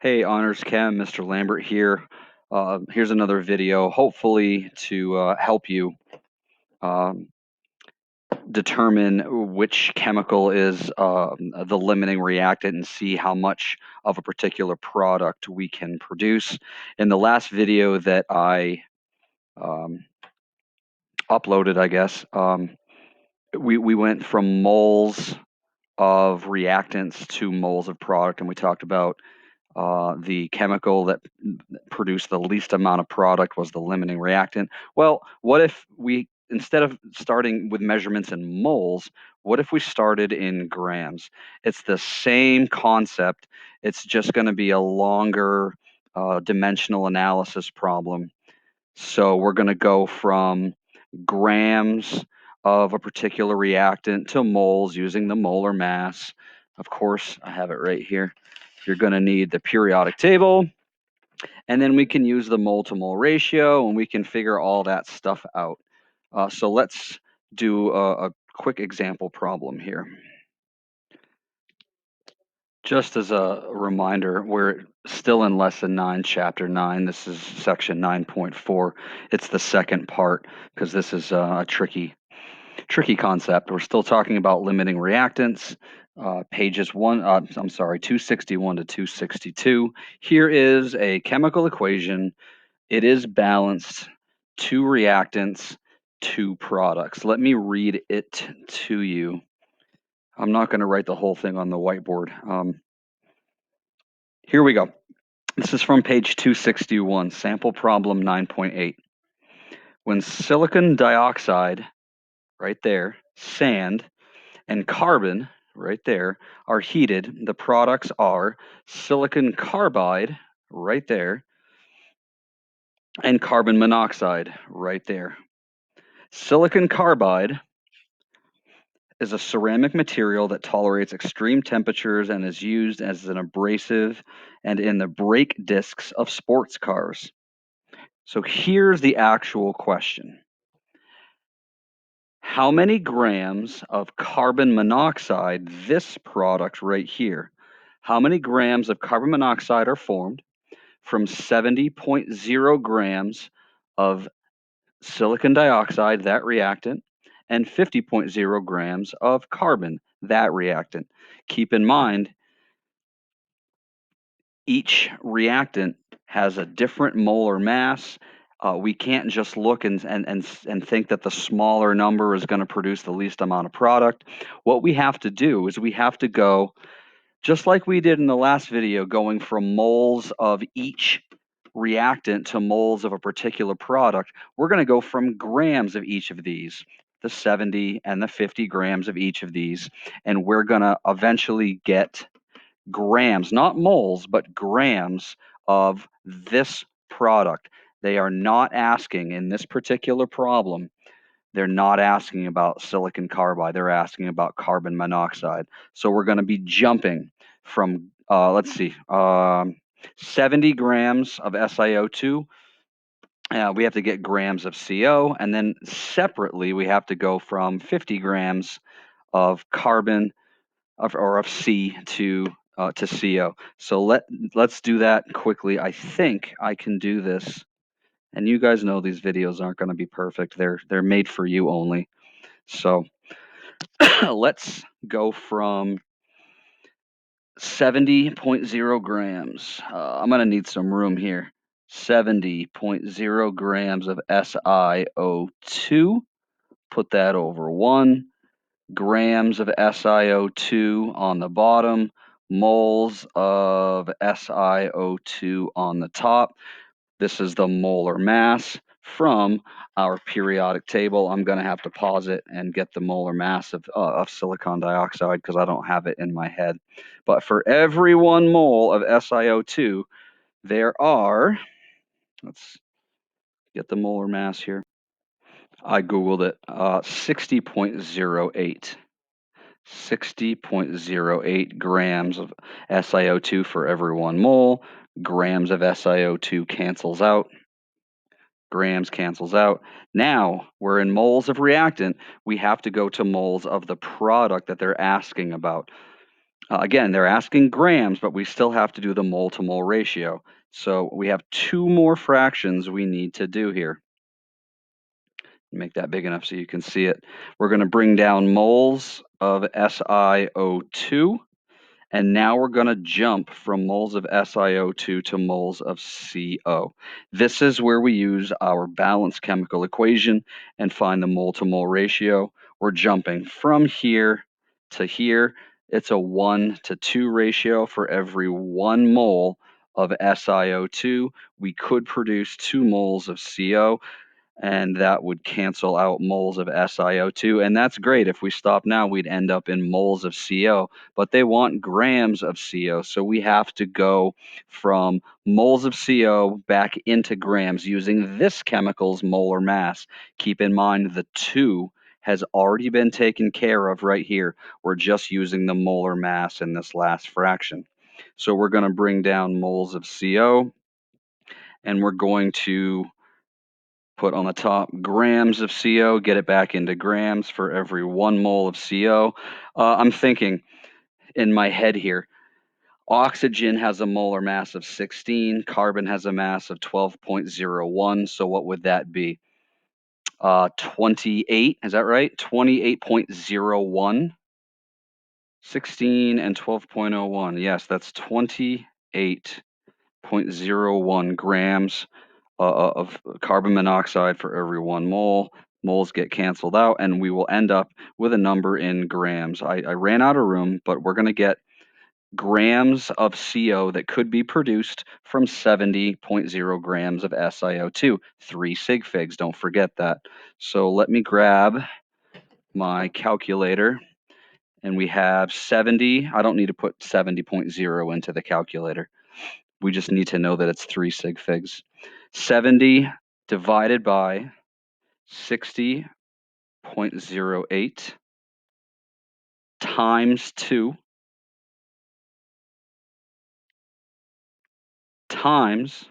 Hey, Honors Chem, Mr. Lambert here. Here's another video, hopefully to help you um, determine which chemical is the limiting reactant and see how much of a particular product we can produce. In the last video that I um, uploaded, I guess, we went from moles of reactants to moles of product, and we talked about the chemical that produced the least amount of product was the limiting reactant. Well, what if we, instead of starting with measurements in moles, what if we started in grams? It's the same concept. It's just going to be a longer dimensional analysis problem. So we're going to go from grams of a particular reactant to moles using the molar mass. Of course, I have it right here. You're going to need the periodic table, and then we can use the mole to mole ratio, and we can figure all that stuff out. So let's do a quick example problem here. Just as a reminder, we're still in Lesson 9, Chapter 9. This is Section 9.4. It's the second part because this is a tricky concept. We're still talking about limiting reactants. Pages 261 to 262. Here is a chemical equation. It is balanced: two reactants, two products. Let me read it to you. I'm not going to write the whole thing on the whiteboard. Here we go. This is from page 261, sample problem 9.8. When silicon dioxide, right there, sand, and carbon, right there, are heated, the products are silicon carbide, right there, and carbon monoxide, right there. Silicon carbide is a ceramic material that tolerates extreme temperatures and is used as an abrasive and in the brake discs of sports cars. So here's the actual question. How many grams of carbon monoxide, this product right here, how many grams of carbon monoxide are formed from 70.0 grams of silicon dioxide, that reactant, and 50.0 grams of carbon, that reactant? Keep in mind, each reactant has a different molar mass. We can't just look and think that the smaller number is going to produce the least amount of product. What we have to do is we have to go, just like we did in the last video, going from moles of each reactant to moles of a particular product. We're going to go from grams of each of these, the 70 and the 50 grams of each of these, and we're going to eventually get grams, not moles, but grams of this product. They are not asking in this particular problem, they're not asking about silicon carbide, they're asking about carbon monoxide. So we're going to be jumping from, 70 grams of SiO2. We have to get grams of CO, and then separately we have to go from 50 grams of carbon of C to CO. So let's do that quickly. I think I can do this. And you guys know these videos aren't going to be perfect. They're made for you only. So let's go from 70.0 grams. I'm going to need some room here. 70.0 grams of SiO2. Put that over 1. Grams of SiO2 on the bottom, moles of SiO2 on the top. This is the molar mass from our periodic table. I'm going to have to pause it and get the molar mass of silicon dioxide because I don't have it in my head. But for every 1 mole of SiO2, there are, let's get the molar mass here. I Googled it, 60.08. 60.08 grams of SiO2 for every 1 mole. Grams of SiO2 cancels out. Grams cancels out. Now we're in moles of reactant. We have to go to moles of the product that they're asking about. Again, they're asking grams, but we still have to do the mole to mole ratio. So we have two more fractions we need to do here. Make that big enough so you can see it. We're going to bring down moles of SiO2. And now we're going to jump from moles of SiO2 to moles of CO. This is where we use our balanced chemical equation and find the mole to mole ratio. We're jumping from here to here. It's a 1 to 2 ratio. For every 1 mole of SiO2, we could produce 2 moles of CO, and that would cancel out moles of SiO2. And that's great. If we stop now, we'd end up in moles of CO, but they want grams of CO. So we have to go from moles of CO back into grams using this chemical's molar mass. Keep in mind the 2 has already been taken care of right here. We're just using the molar mass in this last fraction. So we're going to bring down moles of CO, and we're going to put on the top grams of CO, get it back into grams for every 1 mole of CO. I'm thinking in my head here, oxygen has a molar mass of 16, carbon has a mass of 12.01, so what would that be? 28, is that right? 28.01, 16 and 12.01. Yes, that's 28.01 grams of carbon monoxide for every 1 mole. Moles get canceled out, and we will end up with a number in grams. I ran out of room, but we're going to get grams of CO that could be produced from 70.0 grams of SiO2. 3 sig figs, don't forget that. So let me grab my calculator, and we have 70. I don't need to put 70.0 into the calculator. We just need to know that it's 3 sig figs. 70 divided by 60.08 times 2 times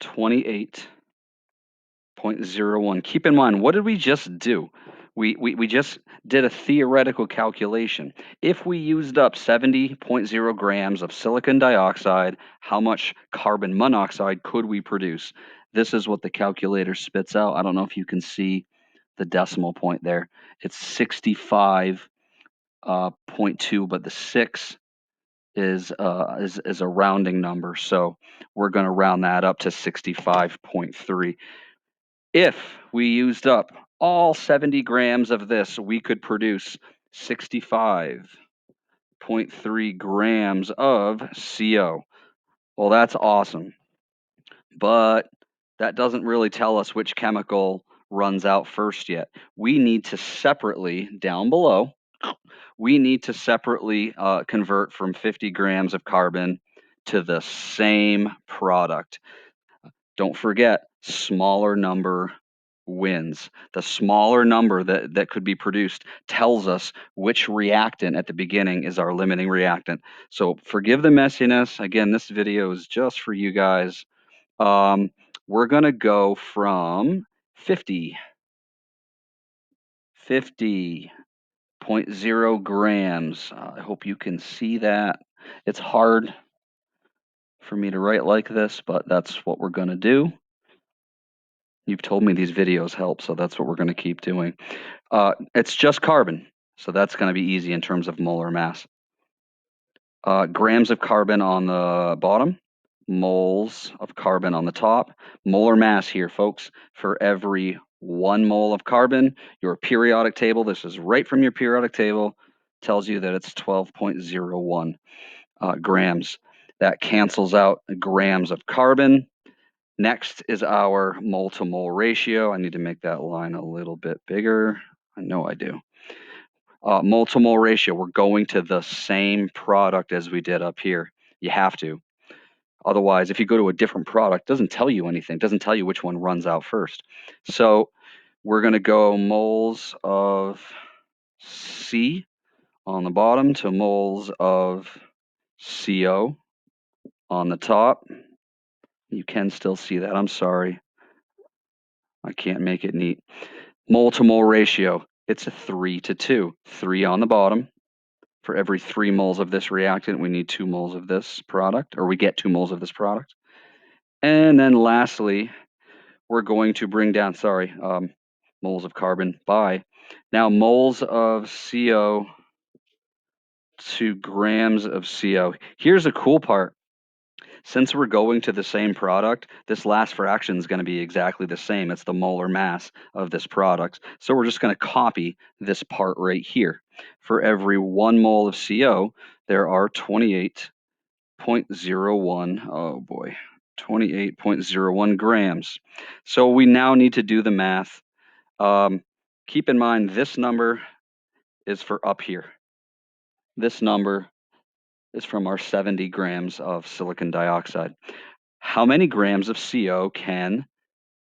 28.01. Keep in mind, what did we just do? We just did a theoretical calculation. If we used up 70.0 grams of silicon dioxide, how much carbon monoxide could we produce? This is what the calculator spits out. I don't know if you can see the decimal point there. It's 65.2, but the 6 is a rounding number, so we're going to round that up to 65.3. If we used up all 70 grams of this, we could produce 65.3 grams of CO. Well, that's awesome, but that doesn't really tell us which chemical runs out first yet. We need to separately, down below, we need to separately convert from 50 grams of carbon to the same product. Don't forget, smaller number wins. The smaller number that could be produced tells us which reactant at the beginning is our limiting reactant. So forgive the messiness. Again, this video is just for you guys. We're going to go from 50.0 grams. I hope you can see that. It's hard for me to write like this, but that's what we're going to do. You've told me these videos help, so that's what we're going to keep doing. It's just carbon, so that's going to be easy in terms of molar mass. Grams of carbon on the bottom, moles of carbon on the top. Molar mass here, folks. For every 1 mole of carbon, your periodic table, this is right from your periodic table, tells you that it's 12.01 grams. That cancels out grams of carbon. Next is our mole to mole ratio. I need to make that line a little bit bigger. I know I do. Mole to mole ratio, we're going to the same product as we did up here. You have to. Otherwise, if you go to a different product, it doesn't tell you anything. It doesn't tell you which one runs out first. So we're going to go moles of C on the bottom to moles of CO on the top. You can still see that. I'm sorry. I can't make it neat. Mole to mole ratio, it's a 3 to 2. 3 on the bottom For every 3 moles of this reactant, we need 2 moles of this product, or we get 2 moles of this product. And then lastly, we're going to bring down, moles of carbon by. Now, moles of CO to grams of CO. Here's a cool part. Since we're going to the same product, this last fraction is going to be exactly the same. It's the molar mass of this product. So we're just going to copy this part right here. For every 1 mole of CO, there are 28.01, oh boy, 28.01 grams. So we now need to do the math. Keep in mind, this number is for up here. This number is from our 70 grams of silicon dioxide. How many grams of CO can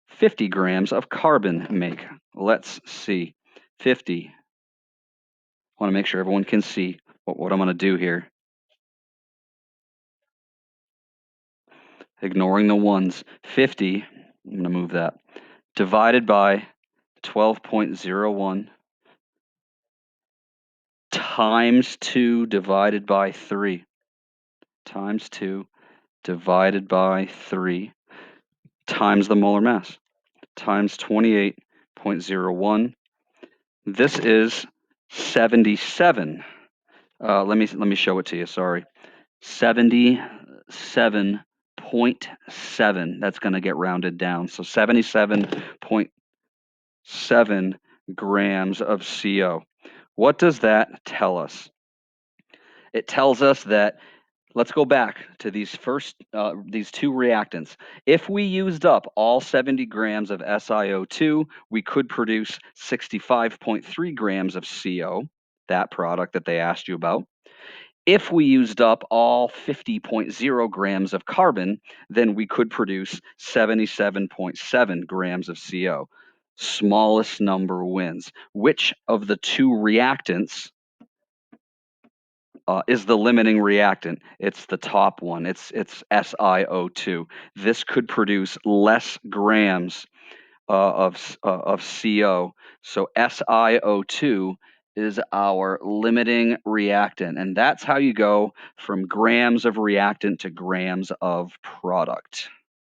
50 grams of carbon make? Let's see. 50. I want to make sure everyone can see what I'm going to do here. Ignoring the ones. 50, I'm going to move that, divided by 12.01 times 2 divided by 3 times 2 divided by 3 times the molar mass times 28.01. This is 77. Let me show it to you. Sorry, 77.7. That's going to get rounded down. So 77.7 grams of CO. What does that tell us? It tells us that, let's go back to these two reactants. If we used up all 70 grams of SiO2, we could produce 65.3 grams of CO, that product that they asked you about. If we used up all 50.0 grams of carbon, then we could produce 77.7 grams of CO. Smallest number wins. Which of the two reactants is the limiting reactant? It's the top one. It's SiO2. This could produce less grams of CO. So SiO2 is our limiting reactant, and that's how you go from grams of reactant to grams of product.